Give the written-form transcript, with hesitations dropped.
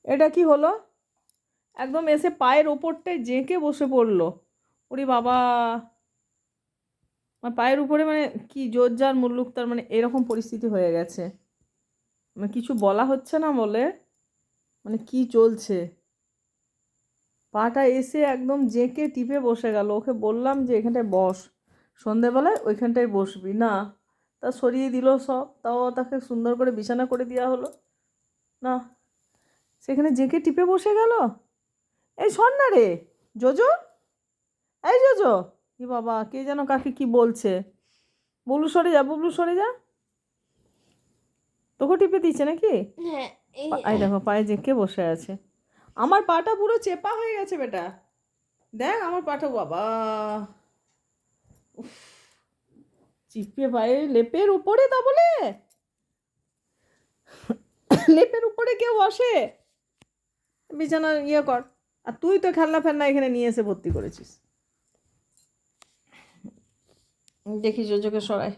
এটা কি হলো? একদম এসে পায়ের ওপরটায় জেঁকে বসে পড়লো। ওরে বাবা, আমার পায়ের উপরে মানে কি জোর যার মুল্লুক তার, মানে এরকম পরিস্থিতি হয়ে গেছে। মানে কিছু বলা হচ্ছে না বলে মানে কি চলছে। পাটা এসে একদম জেঁকে টিপে বসে গেল। ওকে বললাম যে এখানটায় বস, সন্ধেবেলায় ওইখানটায় বসবি না। তা সরিয়ে দিল সব, তাও তাকে সুন্দর করে বিছানা করে দেওয়া হলো না, সেখানে জেঁকে টিপে বসে গেল। এই শোন না রে জোজো, এই জোজো, কি বাবা কে যেন কাকে কি বলছে। বুবলু সরে যা, বুবলু সরে যা। তোকে টিপে দিচ্ছে নাকি? হ্যাঁ, এই দেখো পায়ে জেঁকে বসে আছে। আমার পাটা পুরো চেপা হয়ে গেছে বেটা। দেখ আমার পাটা, বাবা চিপে পায়ে লেপের উপরে, তা বলে লেপের উপরে কেউ বসে? বিছানা ইয়ে কর। আর তুই তো খেলনা ফেলনা এখানে নিয়ে এসে ভর্তি করেছিস। দেখি জোজোকে সরাই।